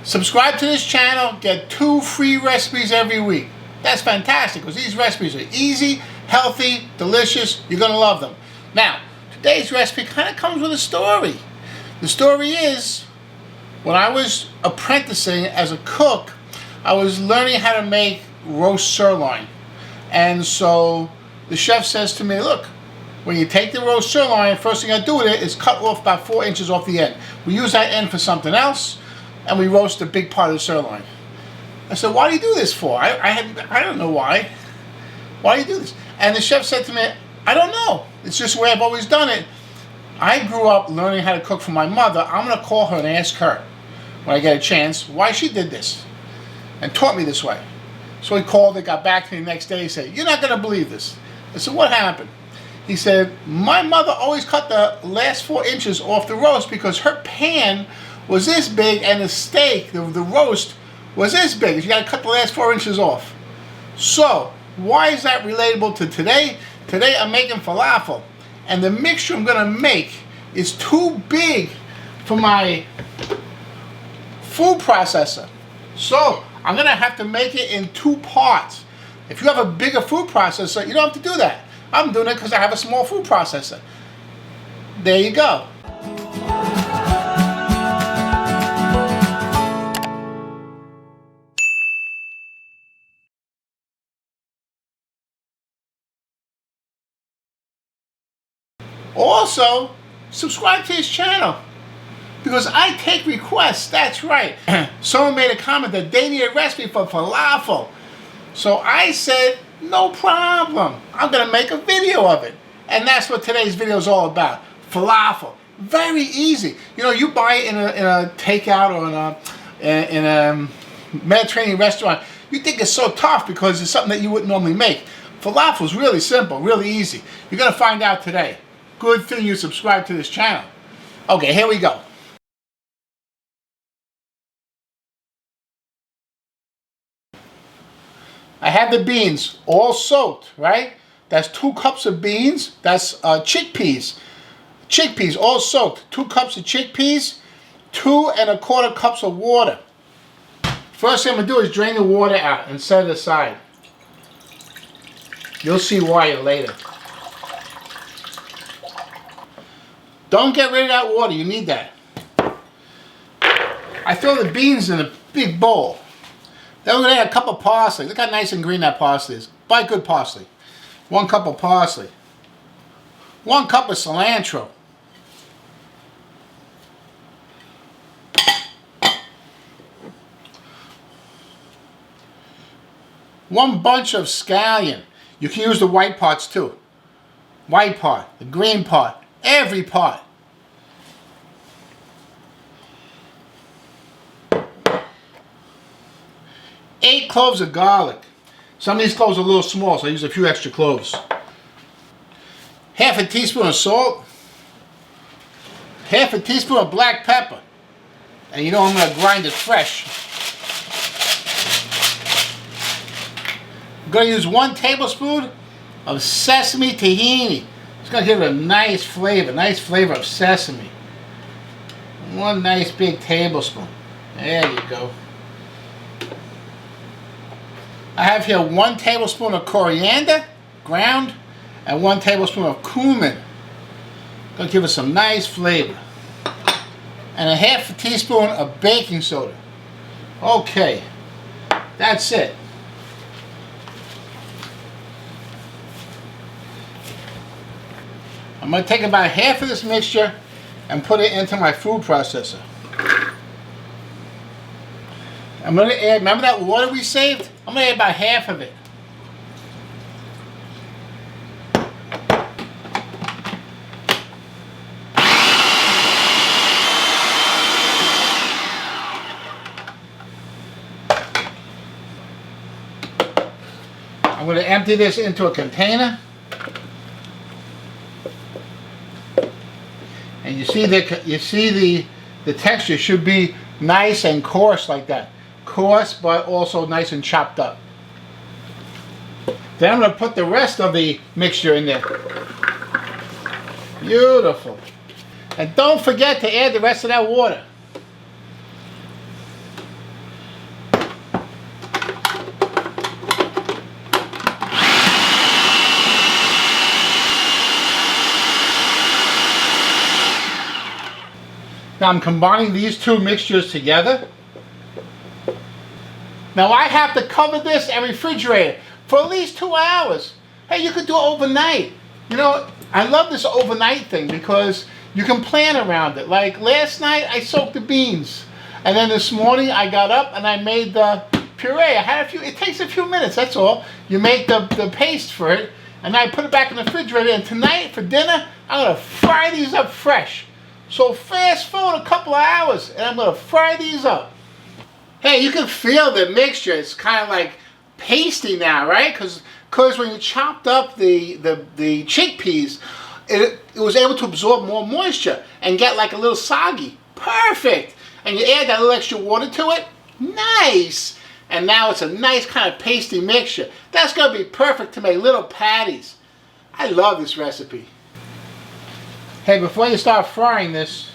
Subscribe to this channel, get 2 free recipes every week. That's fantastic because these recipes are easy, healthy, delicious. You're going to love them. Now, today's recipe kind of comes with a story. The story is, when I was apprenticing as a cook, I was learning how to make roast sirloin. And so the chef says to me, look, when you take the roast sirloin, first thing I do with it is cut off about 4 inches off the end. We use that end for something else, and we roast a big part of the sirloin. I said, why do you do this for? I don't know why. Why do you do this? And the chef said to me, I don't know. It's just the way I've always done it. I grew up learning how to cook from my mother. I'm going to call her and ask her, when I get a chance, why she did this and taught me this way. So he called, got back to me the next day. He said, you're not going to believe this. I said, what happened? He said, my mother always cut the last 4 inches off the roast because her pan was this big and the steak, the roast, was this big. You got to cut the last 4 inches off. So, why is that relatable to today? Today I'm making falafel. And the mixture I'm going to make is too big for my food processor. So, I'm going to have to make it in 2 parts. If you have a bigger food processor, you don't have to do that. I'm doing it because I have a small food processor. There you go. Also, subscribe to his channel because I take requests. That's right. Someone made a comment that they need a recipe for falafel. So I said, no problem. I'm going to make a video of it. And that's what today's video is all about. Falafel. Very easy. You know, you buy it in a takeout or in a Mediterranean restaurant. You think it's so tough because it's something that you wouldn't normally make. Falafel is really simple, really easy. You're going to find out today. Good thing you subscribe to this channel. Okay, here we go. I have the beans all soaked, right? That's 2 cups of beans. That's chickpeas. Chickpeas all soaked. 2 cups of chickpeas, 2 1/4 cups of water. First thing I'm going to do is drain the water out and set it aside. You'll see why later. Don't get rid of that water, you need that. I throw the beans in a big bowl. Then we're going to add a cup of parsley. Look how nice and green that parsley is. Buy good parsley. 1 cup of parsley. 1 cup of cilantro. One bunch of scallion. You can use the white parts too. White part, the green part, every part. 8 cloves of garlic. Some of these cloves are a little small, so I use a few extra cloves. Half a teaspoon of salt. Half a teaspoon of black pepper. And you know I'm going to grind it fresh. I'm going to use 1 tablespoon of sesame tahini. It's going to give it a nice flavor of sesame. 1 nice big tablespoon. There you go. I have here 1 tablespoon of coriander, ground, and 1 tablespoon of cumin. Gonna give us some nice flavor. And a half a teaspoon of baking soda. Okay, that's it. I'm gonna take about half of this mixture and put it into my food processor. I'm going to add, remember that water we saved? I'm going to add about half of it. I'm going to empty this into a container. And you see the texture should be nice and coarse like that. Coarse, but also nice and chopped up. Then I'm going to put the rest of the mixture in there. Beautiful. And don't forget to add the rest of that water. Now I'm combining these two mixtures together. Now I have to cover this and refrigerate it for at least 2 hours. Hey, you could do it overnight. You know, I love this overnight thing because you can plan around it. Like last night I soaked the beans. And then this morning I got up and I made the puree. It takes a few minutes, that's all. You make the paste for it. And I put it back in the refrigerator. And tonight for dinner, I'm going to fry these up fresh. So fast forward a couple of hours and I'm going to fry these up. Hey, you can feel the mixture. It's kind of like pasty now, right? Because when you chopped up the chickpeas, it was able to absorb more moisture and get like a little soggy. Perfect. And you add that little extra water to it. Nice. And now it's a nice kind of pasty mixture. That's going to be perfect to make little patties. I love this recipe. Hey, before you start frying this,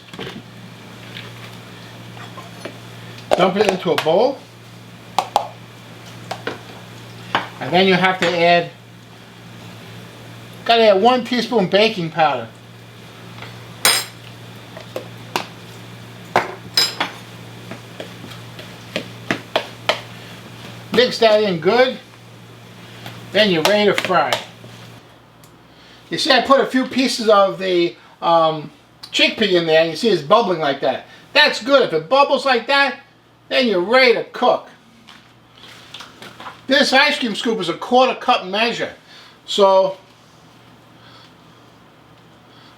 dump it into a bowl. And then you have to add, gotta add 1 teaspoon baking powder. Mix that in good. Then you're ready to fry. You see I put a few pieces of the chickpea in there and you see it's bubbling like that. That's good. If it bubbles like that, then you're ready to cook. This ice cream scoop is a 1/4 cup measure. So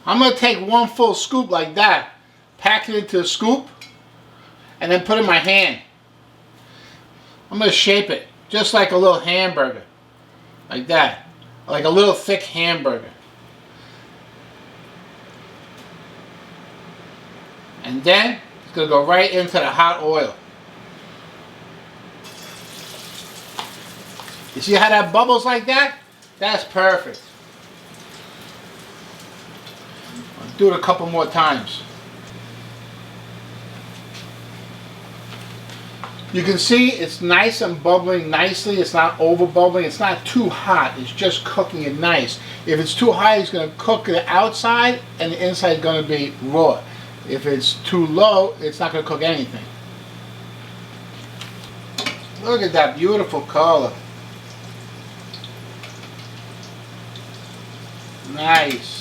I'm going to take 1 full scoop like that, pack it into a scoop, and then put it in my hand. I'm going to shape it just like a little hamburger. Like that. Like a little thick hamburger. And then it's going to go right into the hot oil. You see how that bubbles like that? That's perfect. I'll do it a couple more times. You can see it's nice and bubbling nicely. It's not over bubbling. It's not too hot. It's just cooking it nice. If it's too hot, it's going to cook the outside and the inside is going to be raw. If it's too low, it's not going to cook anything. Look at that beautiful color. Nice.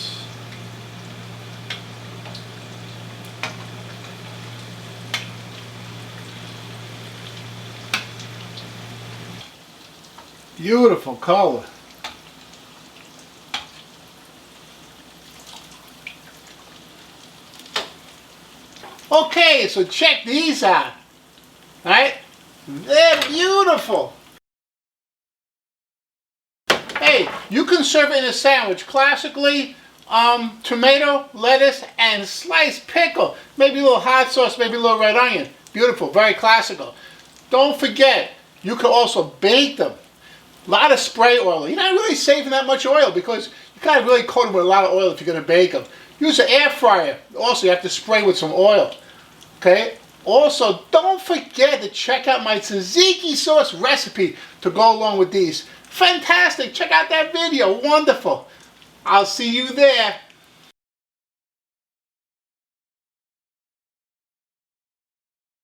Beautiful color. Okay, so check these out. Right? They're beautiful. Hey, you can serve it in a sandwich. Classically, tomato, lettuce, and sliced pickle. Maybe a little hot sauce, maybe a little red onion. Beautiful, very classical. Don't forget, you can also bake them. A lot of spray oil. You're not really saving that much oil because you gotta really coat them with a lot of oil if you're gonna bake them. Use an air fryer. Also, you have to spray with some oil. Okay? Also, don't forget to check out my tzatziki sauce recipe to go along with these. Fantastic. Check out that video. Wonderful. I'll see you there.